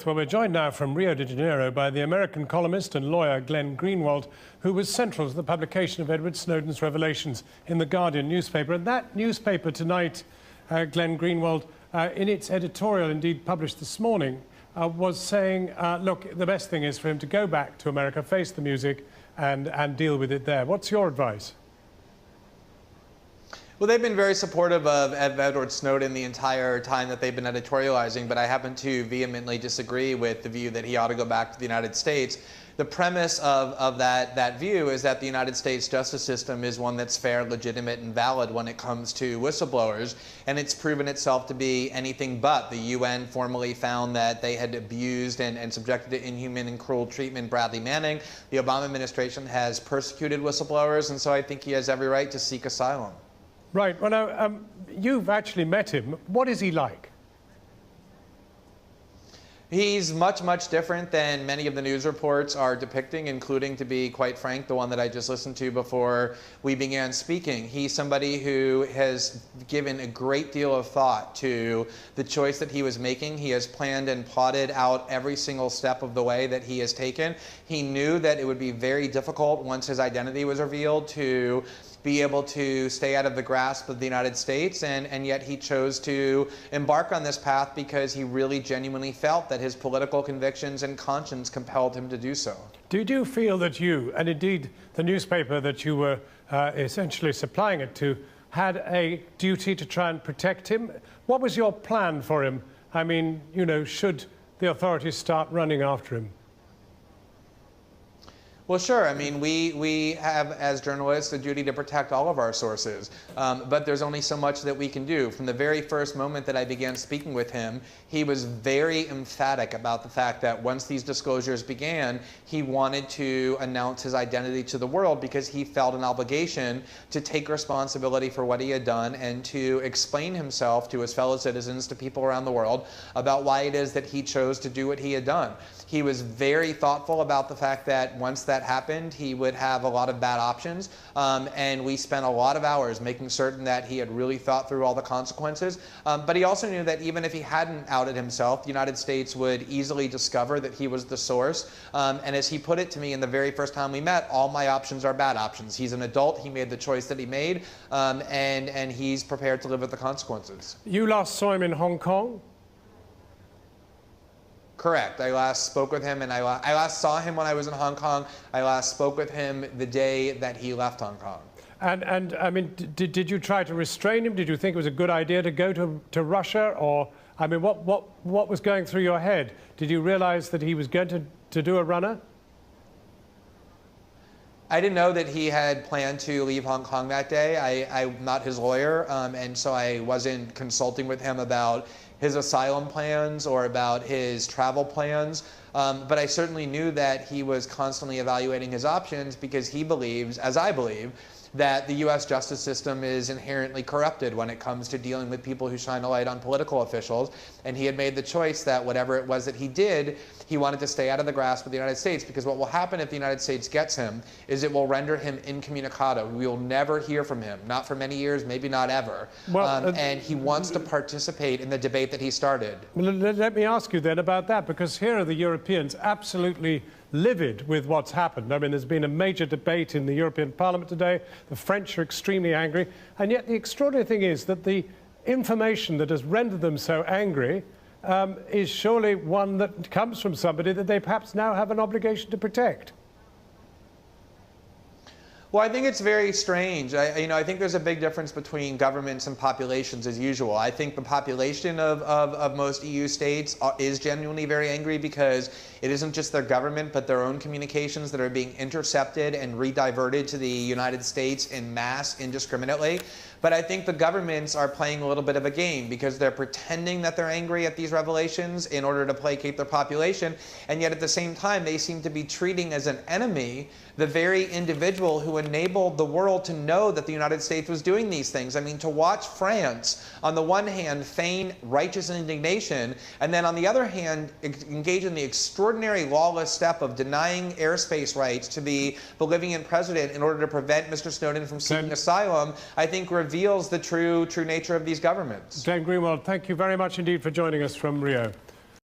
Well, we're joined now from Rio de Janeiro by the American columnist and lawyer Glenn Greenwald, who was central to the publication of Edward Snowden's revelations in the Guardian newspaper. And that newspaper tonight, Glenn Greenwald, in its editorial, indeed published this morning, was saying, look, the best thing is for him to go back to America, face the music, and deal with it there. What's your advice? Well, they've been very supportive of Edward Snowden the entire time that they've been editorializing, but I happen to vehemently disagree with the view that he ought to go back to the United States. The premise of that view is that the United States justice system is one that's fair, legitimate, and valid when it comes to whistleblowers, and it's proven itself to be anything but. The UN formally found that they had abused and subjected to inhuman and cruel treatment Bradley Manning. The Obama administration has persecuted whistleblowers, and so I think he has every right to seek asylum. Right. Well, now, you've actually met him. What is he like? He's much, much different than many of the news reports are depicting, including, to be quite frank, the one that I just listened to before we began speaking. He's somebody who has given a great deal of thought to the choice that he was making. He has planned and plotted out every single step of the way that he has taken. He knew that it would be very difficult once his identity was revealed to be able to stay out of the grasp of the United States, and yet he chose to embark on this path because he really genuinely felt that his political convictions and conscience compelled him to do so. Did you feel that you, and indeed the newspaper that you were essentially supplying it to, had a duty to try and protect him? What was your plan for him? I mean, you know, should the authorities start running after him? Well, sure. I mean, we have, as journalists, a duty to protect all of our sources. But there's only so much that we can do. From the very first moment that I began speaking with him, he was very emphatic about the fact that once these disclosures began, he wanted to announce his identity to the world because he felt an obligation to take responsibility for what he had done and to explain himself to his fellow citizens, to people around the world, about why it is that he chose to do what he had done. He was very thoughtful about the fact that once that happened, he would have a lot of bad options, and we spent a lot of hours making certain that he had really thought through all the consequences. But he also knew that even if he hadn't outed himself, the United States would easily discover that he was the source. And as he put it to me in the very first time we met, all my options are bad options. He's an adult. He made the choice that he made, and he's prepared to live with the consequences. You last saw him in Hong Kong? Correct. I last spoke with him, and I last saw him when I was in Hong Kong. I last spoke with him the day that he left Hong Kong. And I mean, did you try to restrain him? Did you think it was a good idea to go to Russia? Or, I mean, what was going through your head? Did you realize that he was going to do a runner? I didn't know that he had planned to leave Hong Kong that day. I'm not his lawyer, and so I wasn't consulting with him about his asylum plans or about his travel plans. But I certainly knew that he was constantly evaluating his options because he believes, as I believe, that the U.S. justice system is inherently corrupted when it comes to dealing with people who shine a light on political officials. And he had made the choice that whatever it was that he did, he wanted to stay out of the grasp of the United States, because what will happen if the United States gets him is it will render him incommunicado. We will never hear from him, not for many years, maybe not ever. Well, and he wants to participate in the debate that he started. Let me ask you then about that, because here are the Europeans absolutely livid with what's happened. I mean, there's been a major debate in the European Parliament today. The French are extremely angry. And yet the extraordinary thing is that the information that has rendered them so angry is surely one that comes from somebody that they perhaps now have an obligation to protect. Well, I think it's very strange. I think there's a big difference between governments and populations, as usual. I think the population of most EU states is genuinely very angry because it isn't just their government, but their own communications that are being intercepted and rediverted to the United States en masse indiscriminately. But I think the governments are playing a little bit of a game because they're pretending that they're angry at these revelations in order to placate their population, and yet at the same time they seem to be treating as an enemy the very individual who enabled the world to know that the United States was doing these things. I mean, to watch France, on the one hand, feign righteous indignation, and then on the other hand, engage in the extraordinary lawless step of denying airspace rights to the Bolivian president in order to prevent Mr. Snowden from seeking asylum, I think reveals the true nature of these governments. Glenn Greenwald, thank you very much indeed for joining us from Rio.